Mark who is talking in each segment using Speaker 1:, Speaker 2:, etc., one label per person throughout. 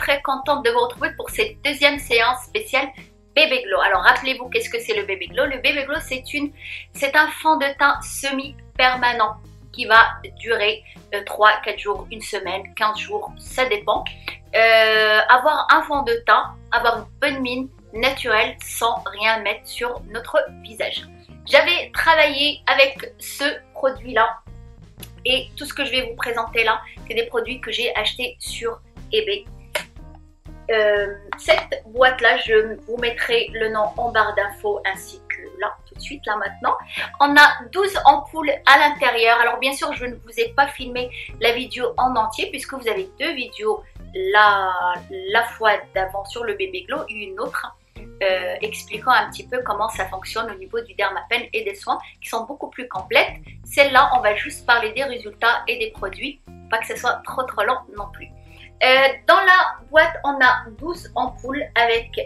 Speaker 1: très contente de vous retrouver pour cette deuxième séance spéciale Bébé Glow. Alors rappelez-vous, qu'est-ce que c'est le Bébé Glow? Le Bébé Glow, c'est un fond de teint semi-permanent qui va durer 3, 4 jours, une semaine, 15 jours, ça dépend. Avoir un fond de teint, avoir une bonne mine naturelle sans rien mettre sur notre visage. J'avais travaillé avec ce produit-là et tout ce que je vais vous présenter là, c'est des produits que j'ai achetés sur eBay. Cette boîte là, je vous mettrai le nom en barre d'infos ainsi que là, tout de suite, là maintenant. On a 12 ampoules à l'intérieur. Alors bien sûr, je ne vous ai pas filmé la vidéo en entier puisque vous avez deux vidéos, la fois d'avant sur le Bébé Glow et une autre expliquant un petit peu comment ça fonctionne au niveau du Dermapen et des soins qui sont beaucoup plus complètes. Celle-là, on va juste parler des résultats et des produits, pas que ce soit trop long non plus. Dans la boîte, on a 12 ampoules avec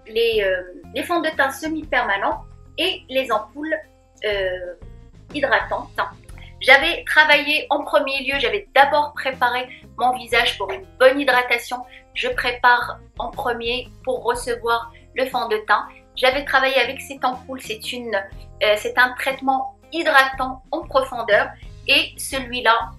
Speaker 1: les fonds de teint semi-permanents et les ampoules hydratantes. J'avais travaillé en premier lieu, j'avais d'abord préparé mon visage pour une bonne hydratation. Je prépare en premier pour recevoir le fond de teint. J'avais travaillé avec cette ampoule, c'est un traitement hydratant en profondeur et celui-là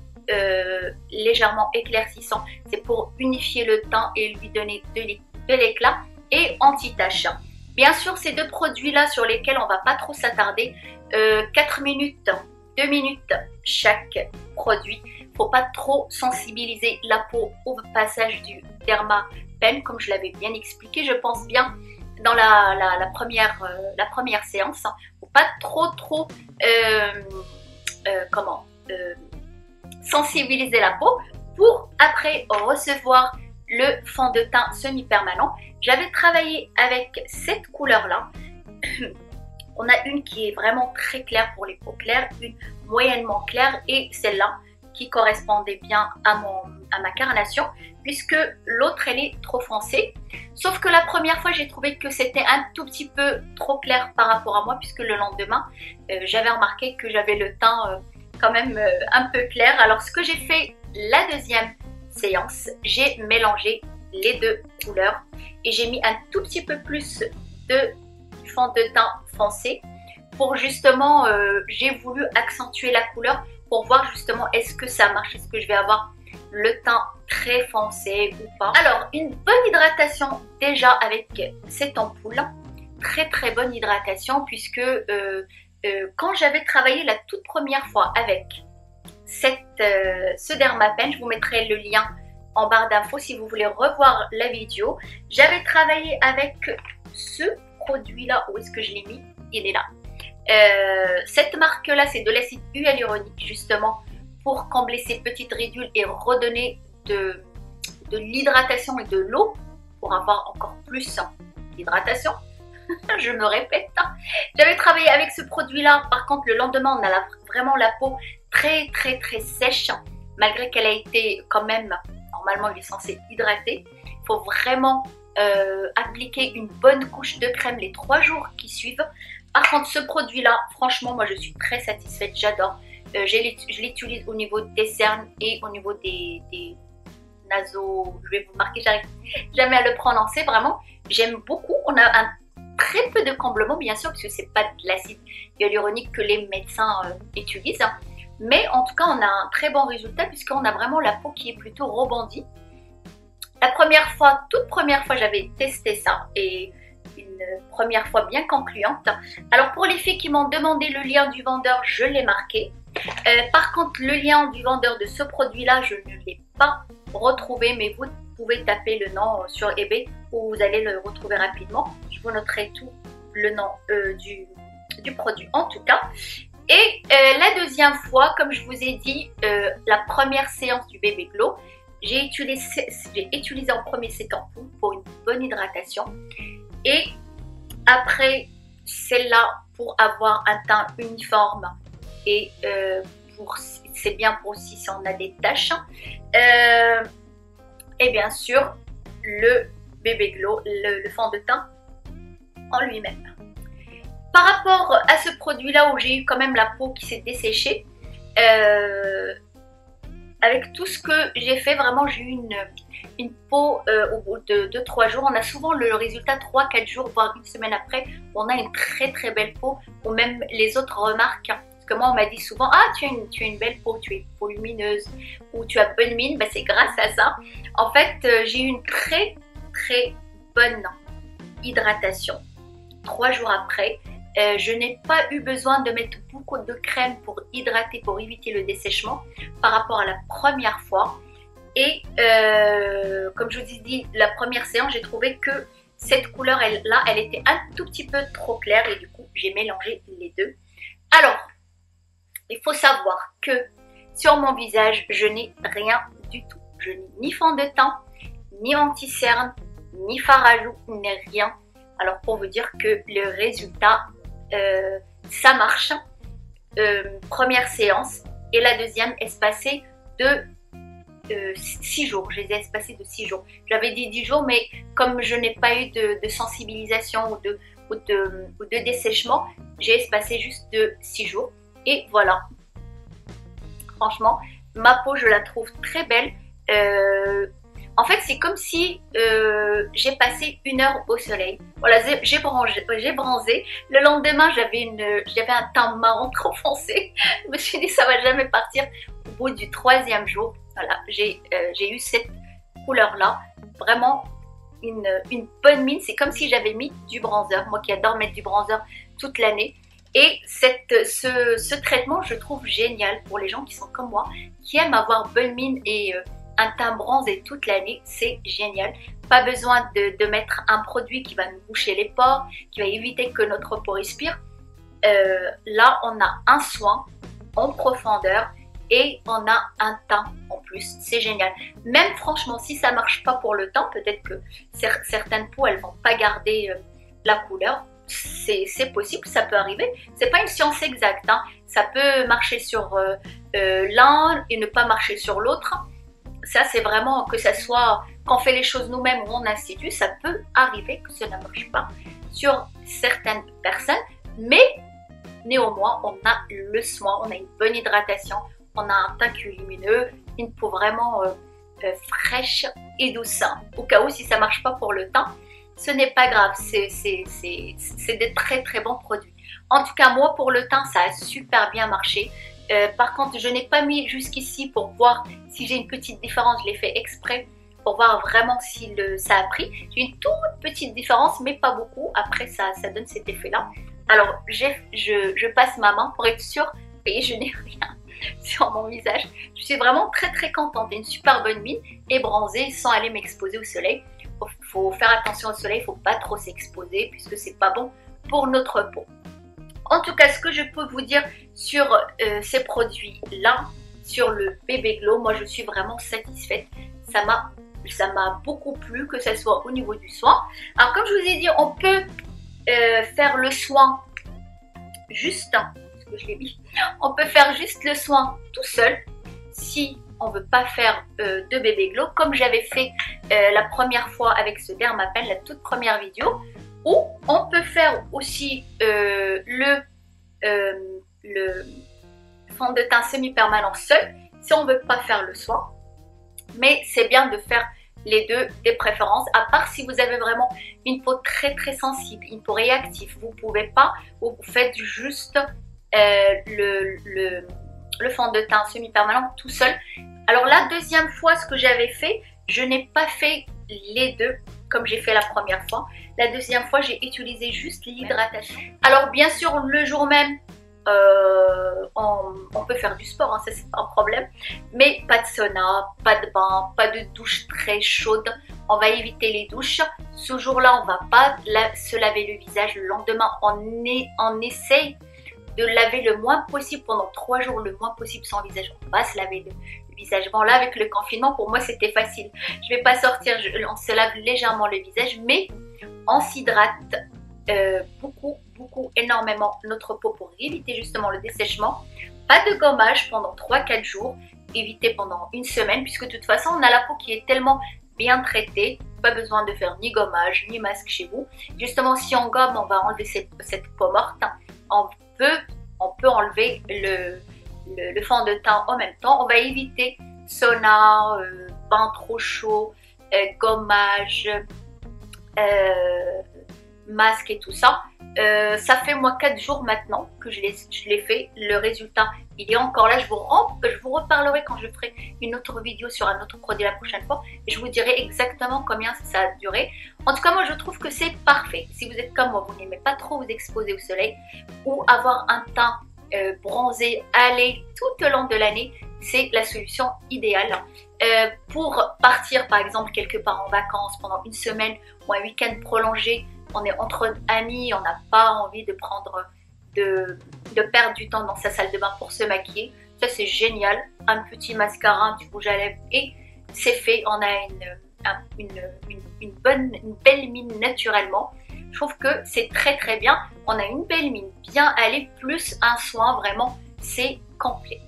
Speaker 1: légèrement éclaircissant. C'est pour unifier le teint et lui donner de l'éclat et anti-tache. Bien sûr, ces deux produits-là sur lesquels on ne va pas trop s'attarder, 4 minutes, 2 minutes chaque produit. Il ne faut pas trop sensibiliser la peau au passage du Dermapen, comme je l'avais bien expliqué, je pense bien, dans la première séance. Il ne faut pas trop sensibiliser la peau pour après recevoir le fond de teint semi-permanent. J'avais travaillé avec cette couleur-là. On a une qui est vraiment très claire pour les peaux claires, une moyennement claire et celle-là qui correspondait bien à ma carnation puisque l'autre elle est trop foncée. Sauf que la première fois j'ai trouvé que c'était un tout petit peu trop clair par rapport à moi puisque le lendemain j'avais remarqué que j'avais le teint quand même un peu clair. Alors ce que j'ai fait la deuxième séance, j'ai mélangé les deux couleurs et j'ai mis un tout petit peu plus de fond de teint foncé pour justement, j'ai voulu accentuer la couleur pour voir justement est-ce que ça marche, est-ce que je vais avoir le teint très foncé ou pas. Alors une bonne hydratation déjà avec cette ampoule, très bonne hydratation puisque quand j'avais travaillé la toute première fois avec ce Dermapen, je vous mettrai le lien en barre d'infos si vous voulez revoir la vidéo. J'avais travaillé avec ce produit là, où est-ce que je l'ai mis? Il est là. Cette marque là, c'est de l'acide hyaluronique justement pour combler ces petites ridules et redonner de l'hydratation et de l'eau pour avoir encore plus d'hydratation. Je me répète. J'avais travaillé avec ce produit là, par contre le lendemain on a vraiment la peau très sèche malgré qu'elle a été quand même, normalement il est censé hydrater. Il faut vraiment appliquer une bonne couche de crème les 3 jours qui suivent. Par contre ce produit là, franchement moi je suis très satisfaite, j'adore. Je l'utilise au niveau des cernes et au niveau des nasos. Je vais vous marquer, j'arrive jamais à le prononcer, vraiment j'aime beaucoup. On a très peu de comblement bien sûr parce que c'est pas de l'acide hyaluronique que les médecins utilisent, mais en tout cas on a un très bon résultat puisqu'on a vraiment la peau qui est plutôt rebondie. La toute première fois j'avais testé ça et une première fois bien concluante. Alors pour les filles qui m'ont demandé le lien du vendeur, je l'ai marqué. Par contre le lien du vendeur de ce produit là je ne l'ai pas retrouvé, mais vous pouvez taper le nom sur eBay où vous allez le retrouver rapidement. Je vous noterai tout le nom du produit en tout cas. Et la deuxième fois, comme je vous ai dit, la première séance du Bébé Glow, j'ai utilisé en premier cette ampoule pour une bonne hydratation et après celle-là pour avoir un teint uniforme et c'est bien pour aussi si on a des taches. Et bien sûr le Bébé Glow, le fond de teint en lui-même. Par rapport à ce produit là où j'ai eu quand même la peau qui s'est desséchée, avec tout ce que j'ai fait, vraiment j'ai eu une peau au bout de 2-3 jours. On a souvent le résultat 3-4 jours, voire une semaine après. On a une très très belle peau, ou même les autres remarquent. Parce que moi on m'a dit souvent, ah tu as une belle peau, tu es volumineuse, ou tu as bonne mine. Ben, c'est grâce à ça. En fait j'ai eu une très très bonne hydratation. 3 jours après, je n'ai pas eu besoin de mettre beaucoup de crème pour hydrater, pour éviter le dessèchement par rapport à la première fois. Et comme je vous ai dit, la première séance, j'ai trouvé que cette couleur là, elle était un tout petit peu trop claire et du coup, j'ai mélangé les deux. Alors, il faut savoir que sur mon visage, je n'ai rien du tout. Je n'ai ni fond de teint, ni anti-cerne, ni fard à joues, ni rien. Alors pour vous dire que le résultat, ça marche. Première séance et la deuxième espacée de 6 jours. Je les ai espacés de 6 jours. J'avais dit 10 jours, mais comme je n'ai pas eu de sensibilisation ou de dessèchement, j'ai espacé juste de 6 jours. Et voilà. Franchement, ma peau, je la trouve très belle. En fait, c'est comme si j'ai passé 1 heure au soleil. Voilà, j'ai bronzé. Le lendemain, j'avais un teint marron trop foncé. Je me suis dit, ça va jamais partir. Au bout du 3e jour, voilà, j'ai eu cette couleur-là. Vraiment une bonne mine. C'est comme si j'avais mis du bronzer. Moi qui adore mettre du bronzer toute l'année. Et ce traitement, je trouve génial pour les gens qui sont comme moi, qui aiment avoir bonne mine et un teint bronzé toute l'année. C'est génial. Pas besoin de mettre un produit qui va nous boucher les pores, qui va éviter que notre peau respire. Là, on a un soin en profondeur et on a un teint en plus. C'est génial. Même franchement, si ça marche pas pour le teint, peut-être que certaines peaux, elles vont pas garder la couleur. C'est possible, ça peut arriver. C'est pas une science exacte, hein. Ça peut marcher sur l'un et ne pas marcher sur l'autre. Ça, c'est vraiment que ça soit quand on fait les choses nous-mêmes ou en institut, ça peut arriver que ça ne marche pas sur certaines personnes. Mais néanmoins, on a le soin, on a une bonne hydratation, on a un teint lumineux, une peau vraiment fraîche et douce. Au cas où, si ça ne marche pas pour le teint, ce n'est pas grave, c'est des très très bons produits. En tout cas, moi pour le teint, ça a super bien marché. Par contre, je n'ai pas mis jusqu'ici pour voir si j'ai une petite différence. Je l'ai fait exprès pour voir vraiment si ça a pris. J'ai une toute petite différence, mais pas beaucoup. Après, ça donne cet effet-là. Alors, je passe ma main pour être sûre. Et je n'ai rien sur mon visage. Je suis vraiment très très contente. Une super bonne mine et bronzée sans aller m'exposer au soleil. Faut faire attention au soleil, il ne faut pas trop s'exposer puisque c'est pas bon pour notre peau. En tout cas, ce que je peux vous dire sur ces produits-là, sur le Bébé Glow, moi je suis vraiment satisfaite. Ça m'a beaucoup plu, que ce soit au niveau du soin. Alors comme je vous ai dit, on peut faire le soin juste, parce que je l'ai mis, on peut faire juste le soin tout seul si on ne veut pas faire de Bébé Glow, comme j'avais fait la première fois avec ce Dermapen, la toute première vidéo, ou on peut faire aussi le fond de teint semi-permanent seul, si on ne veut pas faire le soin. Mais c'est bien de faire les deux des préférences, à part si vous avez vraiment une peau très très sensible, une peau réactive, vous ne pouvez pas, vous faites juste le fond de teint semi-permanent tout seul. Alors la deuxième fois, ce que j'avais fait, je n'ai pas fait les deux comme j'ai fait la première fois. La deuxième fois, j'ai utilisé juste l'hydratation. Alors bien sûr, le jour même, on peut faire du sport, hein, ça c'est pas un problème. Mais pas de sauna, pas de bain, pas de douche très chaude. On va éviter les douches. Ce jour-là, on va pas se laver le visage. Le lendemain, on essaye de laver le moins possible pendant 3 jours, le moins possible son visage. On va se laver le visage. Bon là, avec le confinement, pour moi, c'était facile. Je vais pas sortir, on se lave légèrement le visage, mais on s'hydrate beaucoup, énormément notre peau pour éviter justement le dessèchement. Pas de gommage pendant 3-4 jours, éviter pendant une semaine, puisque de toute façon, on a la peau qui est tellement bien traitée, pas besoin de faire ni gommage, ni masque chez vous. Justement, si on gomme, on va enlever cette peau morte. On peut enlever le fond de teint en même temps. On va éviter sauna, bain trop chaud, gommage, masque et tout ça. Ça fait moi 4 jours maintenant que je l'ai fait. Le résultat, il est encore là. Je vous reparlerai quand je ferai une autre vidéo sur un autre produit la prochaine fois. Et je vous dirai exactement combien ça a duré. En tout cas, moi, je trouve que c'est parfait. Si vous êtes comme moi, vous n'aimez pas trop vous exposer au soleil ou avoir un teint bronzé, allé tout au long de l'année, c'est la solution idéale. Pour partir, par exemple, quelque part en vacances pendant une semaine ou un week-end prolongé, on est entre amis, on n'a pas envie de perdre du temps dans sa salle de bain pour se maquiller. Ça, c'est génial. Un petit mascara, un petit rouge à lèvres et c'est fait. On a une belle mine naturellement. Je trouve que c'est très très bien. On a une belle mine bien allée, plus un soin, vraiment, c'est complet.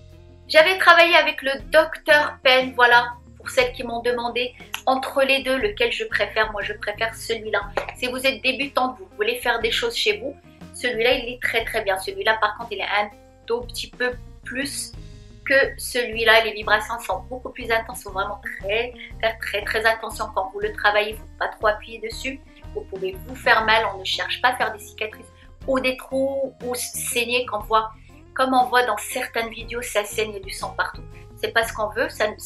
Speaker 1: J'avais travaillé avec le Dr Pen, voilà, pour celles qui m'ont demandé entre les deux lequel je préfère. Moi, je préfère celui-là. Si vous êtes débutante, vous voulez faire des choses chez vous, celui-là, il est très très bien. Celui-là, par contre, il est un tout petit peu plus que celui-là. Les vibrations sont beaucoup plus intenses. Il faut vraiment faire très attention quand vous le travaillez. Il ne faut pas trop appuyer dessus. Vous pouvez vous faire mal. On ne cherche pas à faire des cicatrices ou des trous ou saigner qu'on voit. Comme on voit dans certaines vidéos, ça saigne du sang partout. C'est pas ce qu'on veut, ça ne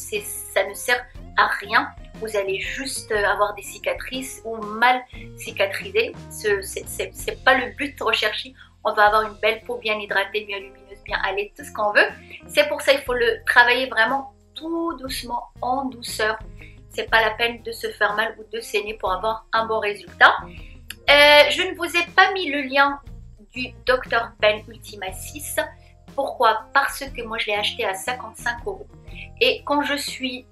Speaker 1: sert à rien. Vous allez juste avoir des cicatrices ou mal cicatriser. C'est pas le but recherché. On va avoir une belle peau bien hydratée, bien lumineuse, bien allée, tout ce qu'on veut. C'est pour ça qu'il faut le travailler vraiment tout doucement, en douceur. C'est pas la peine de se faire mal ou de saigner pour avoir un bon résultat. Je ne vous ai pas mis le lien du Dr Pen Ultima 6. Pourquoi? Parce que moi je l'ai acheté à 55 €. Et quand je suis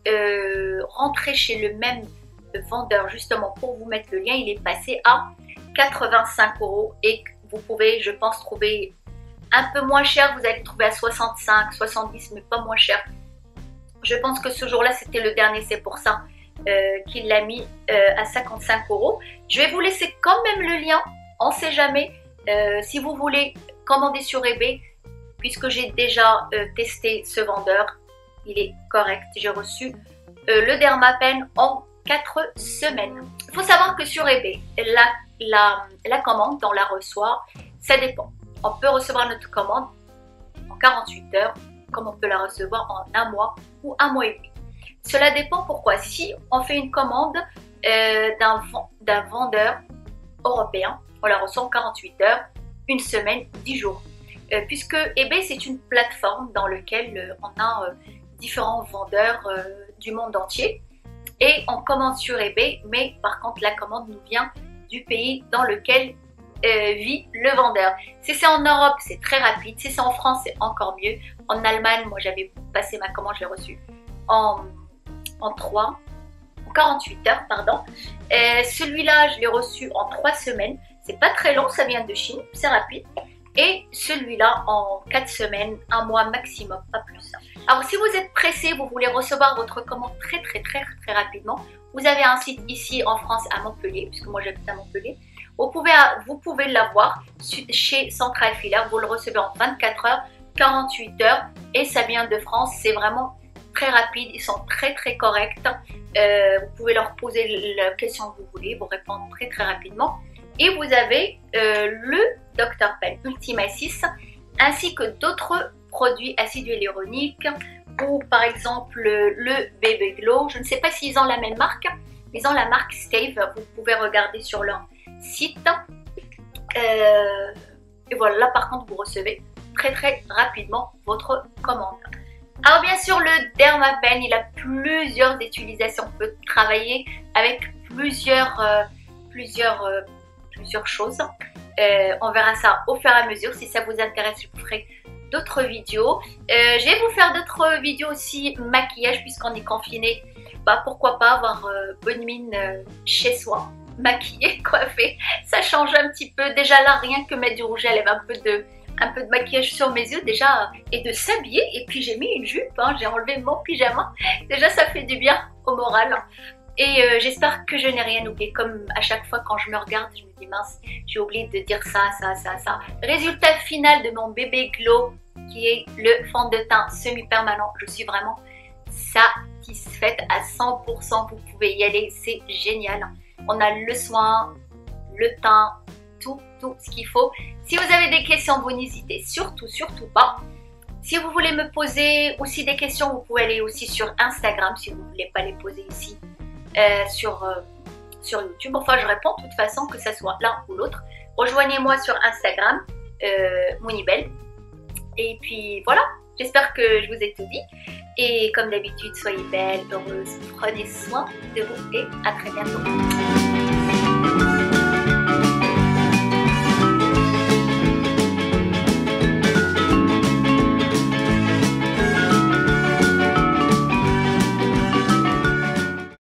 Speaker 1: rentrée chez le même vendeur, justement pour vous mettre le lien, il est passé à 85 € et vous pouvez, je pense, trouver un peu moins cher. Vous allez trouver à 65, 70, mais pas moins cher. Je pense que ce jour-là, c'était le dernier, c'est pour ça qu'il l'a mis à 55 €. Je vais vous laisser quand même le lien, on ne sait jamais. Si vous voulez commander sur eBay, puisque j'ai déjà testé ce vendeur, il est correct. J'ai reçu le Dermapen en 4 semaines. Il faut savoir que sur eBay, la commande, on la reçoit, ça dépend. On peut recevoir notre commande en 48 heures, comme on peut la recevoir en un mois ou un mois et demi. Cela dépend pourquoi. Si on fait une commande d'un vendeur européen, on la reçoit en 48 heures, une semaine, 10 jours. Puisque eBay, c'est une plateforme dans laquelle on a différents vendeurs du monde entier. Et on commande sur eBay, mais par contre, la commande nous vient du pays dans lequel vit le vendeur. Si c'est en Europe, c'est très rapide. Si c'est en France, c'est encore mieux. En Allemagne, moi, j'avais passé ma commande, je l'ai reçue en 48 heures, pardon. Celui-là, je l'ai reçu en 3 semaines. C'est pas très long, ça vient de Chine, c'est rapide. Et celui-là en 4 semaines, un mois maximum, pas plus. Alors si vous êtes pressé, vous voulez recevoir votre commande très rapidement, vous avez un site ici en France à Montpellier, puisque moi j'habite à Montpellier. Vous pouvez l'avoir chez Central Filaire, vous le recevez en 24 heures, 48 heures et ça vient de France, c'est vraiment très rapide, ils sont très corrects. Vous pouvez leur poser la question que vous voulez, vous répondre très rapidement. Et vous avez le Dr Pen Ultima 6 ainsi que d'autres produits acides hyaluroniques ou par exemple le Baby Glow. Je ne sais pas s'ils ont la même marque, mais ils ont la marque Stave. Vous pouvez regarder sur leur site. Et voilà, là par contre vous recevez très rapidement votre commande. Alors bien sûr le Dermapen, il a plusieurs utilisations. On peut travailler avec plusieurs choses. On verra ça au fur et à mesure. Si ça vous intéresse, je vous ferai d'autres vidéos. Je vais vous faire d'autres vidéos aussi maquillage puisqu'on est confiné. Bah, pourquoi pas avoir bonne mine chez soi, maquillée, coiffée. Ça change un petit peu. Déjà là, rien que mettre du rouge à lèvres, un peu de maquillage sur mes yeux déjà et de s'habiller. Et puis j'ai mis une jupe, hein, j'ai enlevé mon pyjama. Déjà ça fait du bien au moral. Et j'espère que je n'ai rien oublié. Comme à chaque fois quand je me regarde, je me dis mince, j'ai oublié de dire ça. Résultat final de mon Bébé Glow qui est le fond de teint semi-permanent. Je suis vraiment satisfaite à 100%. Vous pouvez y aller, c'est génial. On a le soin, le teint, tout ce qu'il faut. Si vous avez des questions, vous n'hésitez surtout pas. Si vous voulez me poser aussi des questions, vous pouvez aller aussi sur Instagram si vous ne voulez pas les poser ici sur YouTube. Enfin, je réponds de toute façon, que ce soit l'un ou l'autre. Rejoignez-moi sur Instagram, Mounibel. Et puis voilà, j'espère que je vous ai tout dit. Et comme d'habitude, soyez belle, heureuse, prenez soin de vous et à très bientôt.